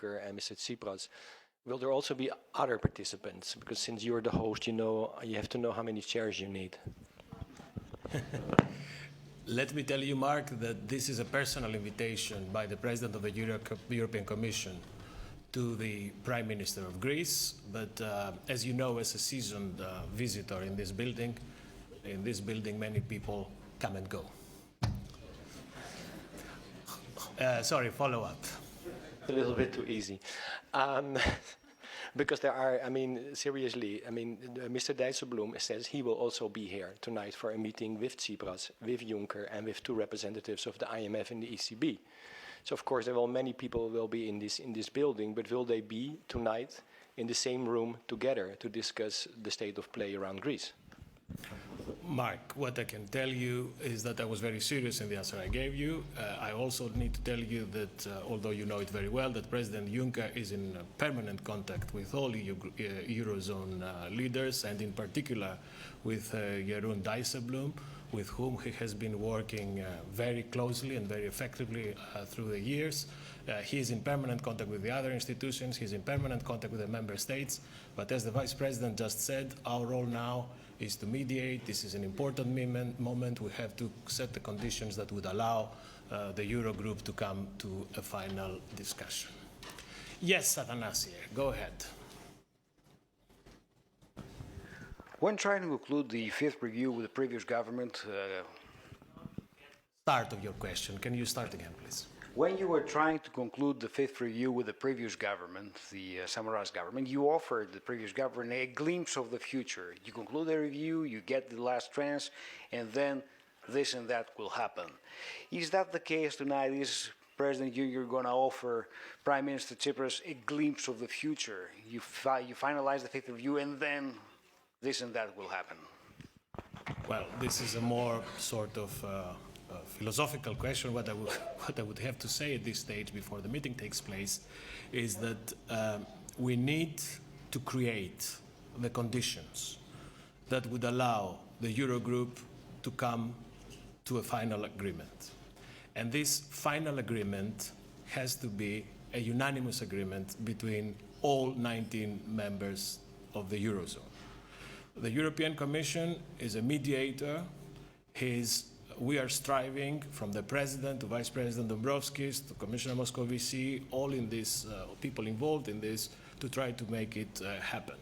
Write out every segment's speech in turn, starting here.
Juncker and Mr. Tsipras, will there also be other participants? Because since you're the host, you have to know how many chairs you need. Let me tell you, Mark, that this is a personal invitation by the President of the European Commission to the Prime Minister of Greece. But as you know, as a seasoned visitor in this building, many people come and go. Sorry, follow up. A little bit too easy. Because there are, seriously, Mr. Dijsselbloem says he will also be here tonight for a meeting with Tsipras, with Juncker, and with 2 representatives of the IMF and the ECB. So, of course, many people will be in this building, but will they be tonight in the same room together to discuss the state of play around Greece? Mark, what I can tell you is that I was very serious in the answer I gave you. I also need to tell you that, although you know it very well, that President Juncker is in permanent contact with all Eurozone leaders, and in particular with Jeroen Dijsselbloem, with whom he has been working very closely and very effectively through the years. He is in permanent contact with the other institutions. He's in permanent contact with the member states. But as the Vice President just said, our role now is to mediate. This is an important moment. We have to set the conditions that would allow the Eurogroup to come to a final discussion. Yes, Athanasia, go ahead. When trying to conclude the 5th review with the previous government... Start of your question. Can you start again, please? When you were trying to conclude the 5th review with the previous government, the Samaras government, you offered the previous government a glimpse of the future. You conclude the review, you get the last trends, and then this and that will happen. Is that the case tonight? Is President Juncker going to offer Prime Minister Tsipras a glimpse of the future? You finalize the 5th review, and then this and that will happen. Well, this is a more sort of philosophical question. What I would have to say at this stage before the meeting takes place is that we need to create the conditions that would allow the Eurogroup to come to a final agreement. And this final agreement has to be a unanimous agreement between all 19 members of the Eurozone. The European Commission is a mediator. We are striving, from the President to Vice President Dombrovskis to Commissioner Moscovici, all in this, people involved in this, to try to make it happen.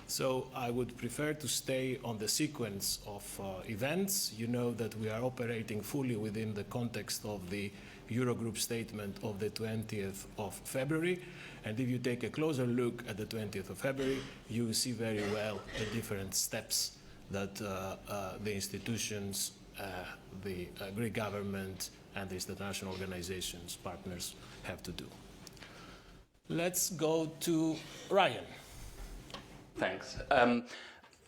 So I would prefer to stay on the sequence of events. You know that we are operating fully within the context of the Eurogroup statement of the 20th of February. And if you take a closer look at the 20th of February, you will see very well the different steps that the institutions, the Greek government, and the international organizations, partners, have to do. Let's go to Ryan. Thanks.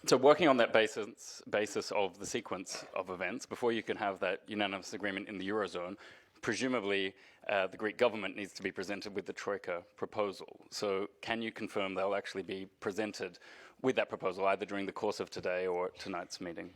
So working on that basis of the sequence of events, before you can have that unanimous agreement in the Eurozone, presumably the Greek government needs to be presented with the Troika proposal. So can you confirm they'll actually be presented with that proposal either during the course of today or tonight's meeting?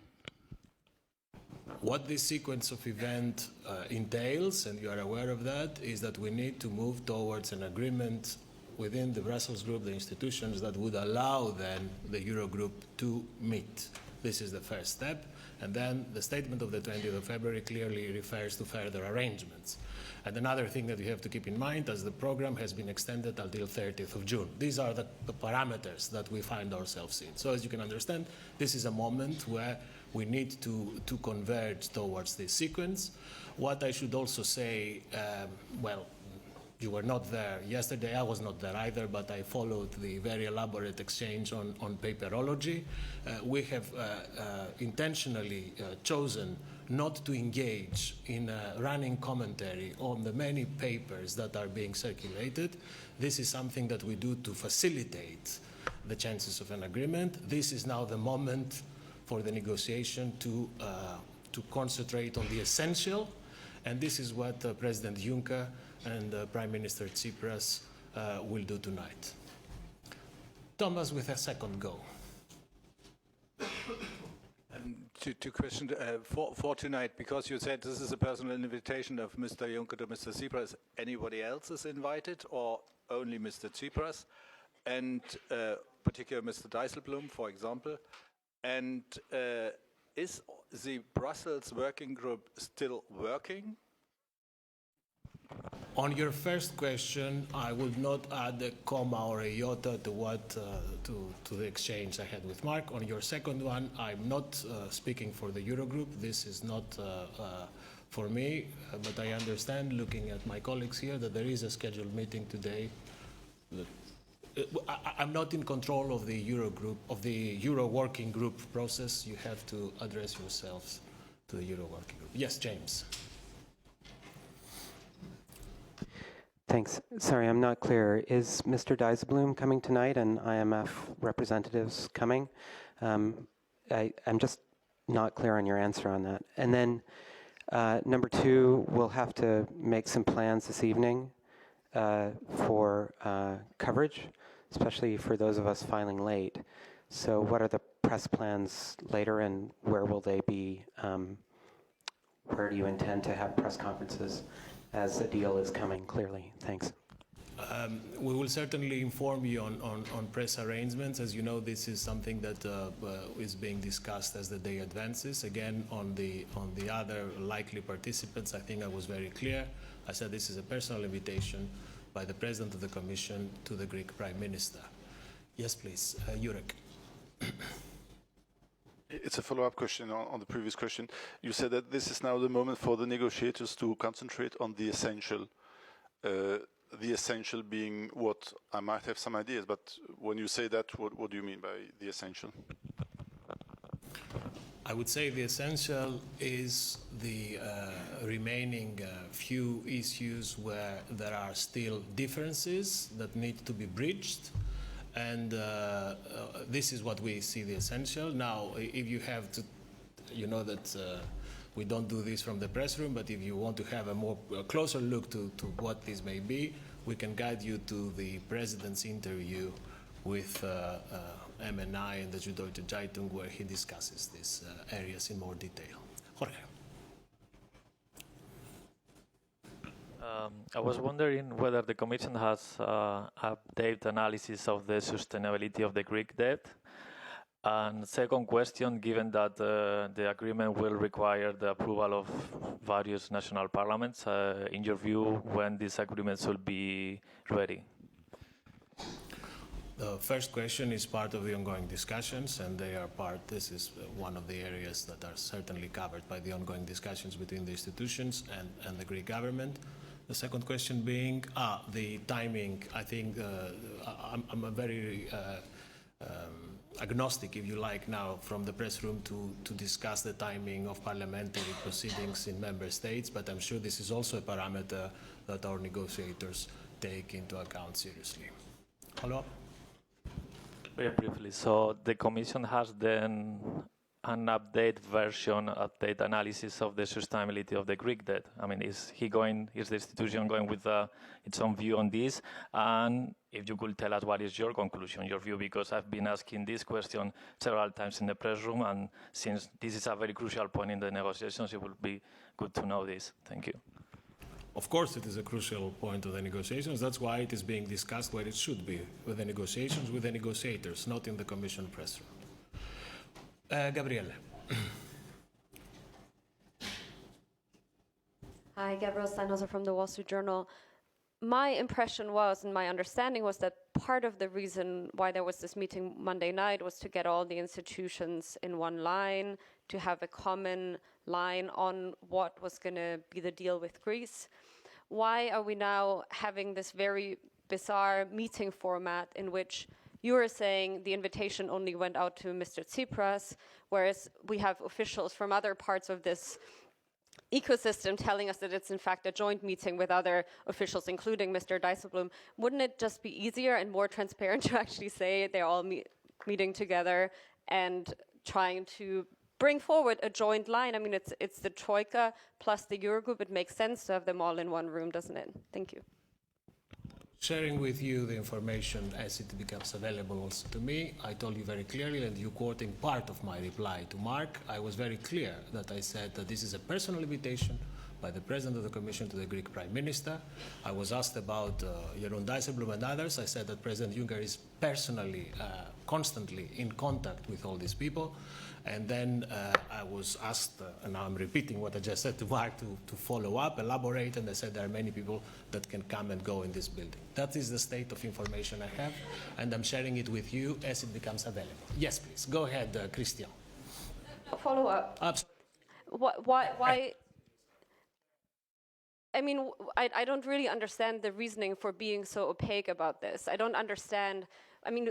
What this sequence of events entails, and you are aware of that, is that we need to move towards an agreement within the Brussels Group, the institutions that would allow then the Eurogroup to meet. This is the first step. And then the statement of the 20th of February clearly refers to further arrangements. And another thing that you have to keep in mind, as the program has been extended until 30th of June. These are the parameters that we find ourselves in. So as you can understand, this is a moment where we need to converge towards this sequence. What I should also say, well, you were not there yesterday, I was not there either, but I followed the very elaborate exchange on paperology. We have intentionally chosen not to engage in a running commentary on the many papers that are being circulated. This is something that we do to facilitate the chances of an agreement. This is now the moment for the negotiation to concentrate on the essential, and this is what President Juncker and Prime Minister Tsipras will do tonight. Thomas with a second go. Two questions for tonight, because you said this is a personal invitation of Mr. Juncker to Mr. Tsipras. Anybody else is invited, or only Mr. Tsipras? And particularly Mr. Dijsselbloem, for example. And is the Brussels working group still working? On your first question, I would not add a comma or a iota to what to the exchange I had with Mark. On your second one, I'm not speaking for the Eurogroup. This is not for me, but I understand, looking at my colleagues here, that there is a scheduled meeting today. I'm not in control of the Eurogroup, of the Euro working group process. You have to address yourselves to the Euro working group. Yes, James. Thanks. Sorry, I'm not clear. Is Mr. Dijsselbloem coming tonight and IMF representatives coming? I'm just not clear on your answer on that. And then number two, we'll have to make some plans this evening for coverage, especially for those of us filing late. So what are the press plans later, and where will they be? Where do you intend to have press conferences as the deal is coming clearly? Thanks. We will certainly inform you on press arrangements. As you know, this is something that is being discussed as the day advances. Again, on the other likely participants, I think I was very clear. I said this is a personal invitation by the President of the Commission to the Greek Prime Minister. Yes, please, Jurek. It's a follow-up question on the previous question. You said that this is now the moment for the negotiators to concentrate on the essential. The essential being what? I might have some ideas, but when you say that, what do you mean by the essential? I would say the essential is the remaining few issues where there are still differences that need to be bridged. And this is what we see the essential. Now, if you have to, you know that we don't do this from the press room, but if you want to have a closer look to what this may be, we can guide you to the President's interview with MNI and the Süddeutsche Zeitung, where he discusses these areas in more detail. Jorge. I was wondering whether the Commission has updated analysis of the sustainability of the Greek debt. And second question, given that the agreement will require the approval of various national parliaments, in your view, when this agreement should be ready? The first question is part of the ongoing discussions, and they are this is one of the areas that are certainly covered by the ongoing discussions between the institutions and the Greek government. The second question being the timing. I think I'm a very agnostic, if you like, now from the press room to discuss the timing of parliamentary proceedings in member states, but I'm sure this is also a parameter that our negotiators take into account seriously. Hello? Very briefly, so the Commission has then an update analysis of the sustainability of the Greek debt. I mean, is the institution going with its own view on this? And if you could tell us what is your conclusion, your view, because I've been asking this question several times in the press room, and since this is a very crucial point in the negotiations, it would be good to know this. Thank you. Of course, it is a crucial point of the negotiations. That's why it is being discussed where it should be, with the negotiations, with the negotiators, not in the Commission press room. Gabriele. Hi, Gabrielle Steinhauser from the Wall Street Journal. My impression was, and my understanding was, that part of the reason why there was this meeting Monday night was to get all the institutions in one line, to have a common line on what was going to be the deal with Greece. Why are we now having this very bizarre meeting format in which you are saying the invitation only went out to Mr. Tsipras, whereas we have officials from other parts of this ecosystem telling us that it's in fact a joint meeting with other officials, including Mr. Dijsselbloem? Wouldn't it just be easier and more transparent to actually say they're all meeting together and trying to bring forward a joint line? I mean, it's the Troika plus the Eurogroup. It makes sense to have them all in one room, doesn't it? Thank you. Sharing with you the information as it becomes available also to me, I told you very clearly, and you quoting part of my reply to Mark, I was very clear that I said that this is a personal invitation by the President of the Commission to the Greek Prime Minister. I was asked about Jeroen Dijsselbloem and others. I said that President Juncker is personally, constantly in contact with all these people. And then I was asked, and now I'm repeating what I just said to Mark, to follow up, elaborate, and I said there are many people that can come and go in this building. That is the state of information I have, and I'm sharing it with you as it becomes available. Yes, please. Go ahead, Christian. Follow up. Absolutely. Why? I mean, I don't really understand the reasoning for being so opaque about this. I don't understand. I mean,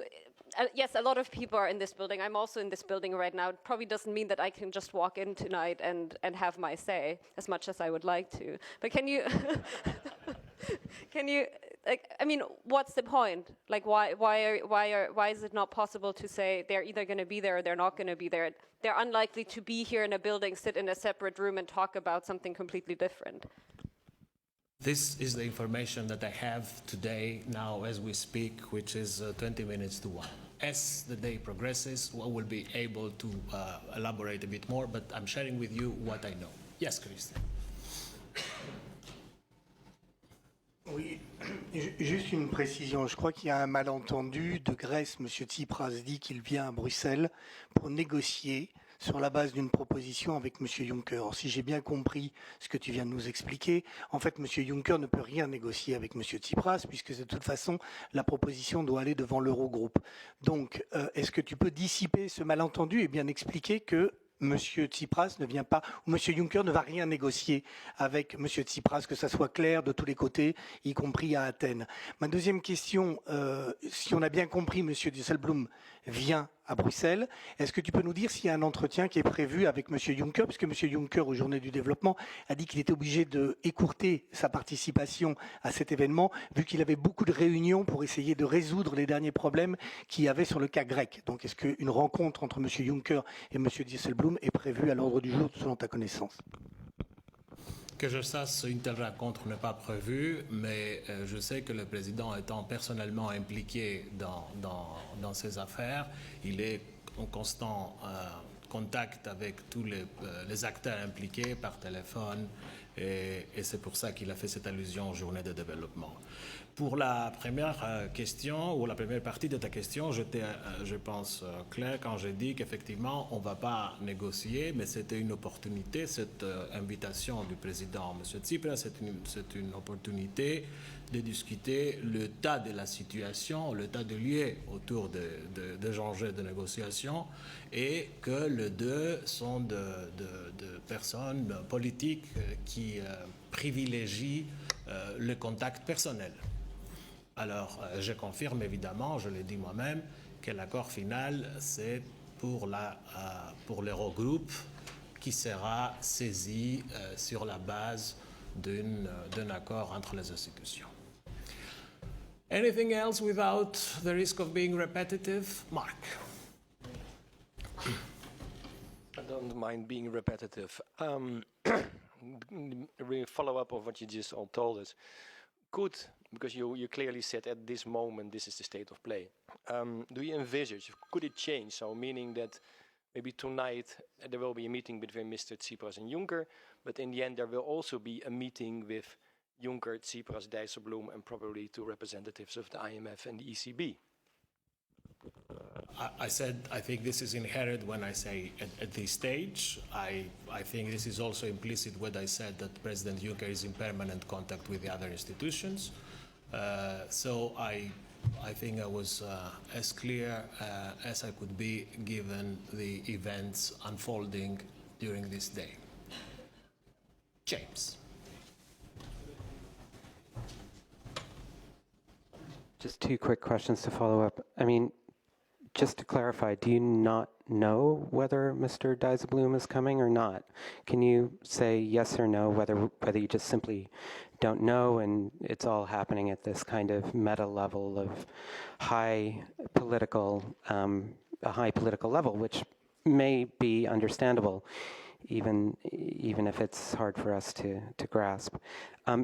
yes, a lot of people are in this building. I'm also in this building right now. It probably doesn't mean that I can just walk in tonight and have my say, as much as I would like to. But can you, like, I mean, what's the point? Like, why is it not possible to say they're either going to be there or they're not going to be there? They're unlikely to be here in a building, sit in a separate room and talk about something completely different. This is the information that I have today, now as we speak, which is 20 minutes to 1. As the day progresses, we will be able to elaborate a bit more, but I'm sharing with you what I know. Yes, Christian. Oui, juste une précision. Je crois qu'il y a un malentendu de Grèce. M. Tsipras dit qu'il vient à Bruxelles pour négocier sur la base d'une proposition avec M. Juncker. Or, si j'ai bien compris ce que tu viens de nous expliquer, en fait, M. Juncker ne peut rien négocier avec M. Tsipras, puisque de toute façon, la proposition doit aller devant l'Eurogroupe. Donc, est-ce que tu peux dissiper ce malentendu et bien expliquer que M. Tsipras ne vient pas, ou M. Juncker ne va rien négocier avec M. Tsipras, que ça soit clair de tous les côtés, y compris à Athènes. Ma deuxième question, si on a bien compris, M. Dijsselbloem vient à Bruxelles, est-ce que tu peux nous dire s'il y a un entretien qui est prévu avec M. Juncker, puisque M. Juncker, aux Journées du Développement, a dit qu'il était obligé d'écourter sa participation à cet événement, vu qu'il avait beaucoup de réunions pour essayer de résoudre les derniers problèmes qu'il y avait sur le cas grec. Donc, est-ce qu'une rencontre entre M. Juncker et M. Dijsselbloem est prévue à l'ordre du jour, selon ta connaissance? Que je sache, une telle rencontre n'est pas prévue, mais je sais que le président étant personnellement impliqué dans ces affaires, il est en constant contact avec tous les acteurs impliqués par téléphone, et c'est pour ça qu'il a fait cette allusion aux journées de développement. Pour la première question, ou la première partie de ta question, j'étais, je pense, clair quand j'ai dit qu'effectivement, on ne va pas négocier, mais c'était une opportunité, cette invitation du président M. Tsipras, c'est une opportunité de discuter l'état de la situation, l'état de lieu autour des enjeux de négociation, et que les deux sont de personnes politiques qui privilégient le contact personnel. Alors, je confirme évidemment, je l'ai dit moi-même, que l'accord final, c'est pour l'Eurogroupe qui sera saisi sur la base d'un accord entre les institutions. Anything else without the risk of being repetitive? Mark. I don't mind being repetitive. Really follow up of what you just all told us. Good, because you clearly said at this moment this is the state of play. Do you envisage, could it change? So meaning that maybe tonight there will be a meeting between Mr. Tsipras and Juncker, but in the end there will also be a meeting with Juncker, Tsipras, Dijsselbloem, and probably two representatives of the IMF and the ECB. I said I think this is inherent when I say at this stage. I think this is also implicit when I said that President Juncker is in permanent contact with the other institutions. So I think I was as clear as I could be given the events unfolding during this day. James. Just two quick questions to follow up. I mean, just to clarify, do you not know whether Mr. Dijsselbloem is coming or not? Can you say yes or no, whether you just simply don't know and it's all happening at this kind of meta level of a high political level, which may be understandable. even if it's hard for us to grasp.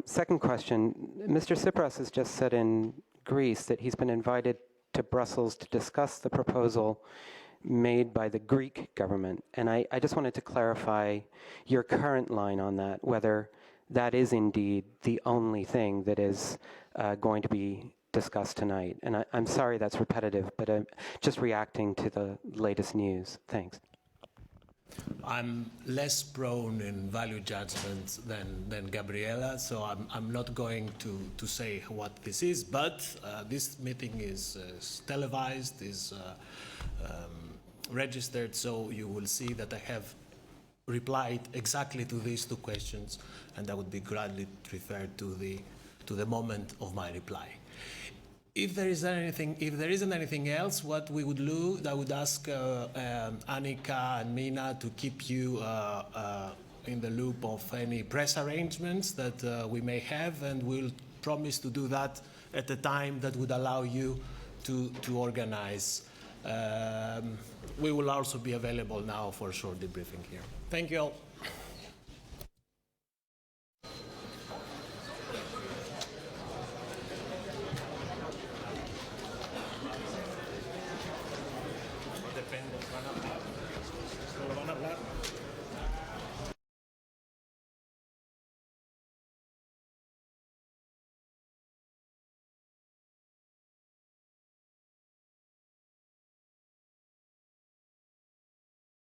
Second question, Mr. Tsipras has just said in Greece that he's been invited to Brussels to discuss the proposal made by the Greek government. And I just wanted to clarify your current line on that, whether that is indeed the only thing that is going to be discussed tonight. And I'm sorry that's repetitive, but I'm just reacting to the latest news. Thanks. I'm less prone in value judgments than Gabriela, so I'm not going to say what this is, but this meeting is televised, is registered, so you will see that I have replied exactly to these two questions, and I would be gladly referred to the moment of my reply. If there isn't anything else, what we would do, I would ask Annika and Mina to keep you in the loop of any press arrangements that we may have, and we'll promise to do that at a time that would allow you to organize. We will also be available now for a short debriefing here. Thank you all.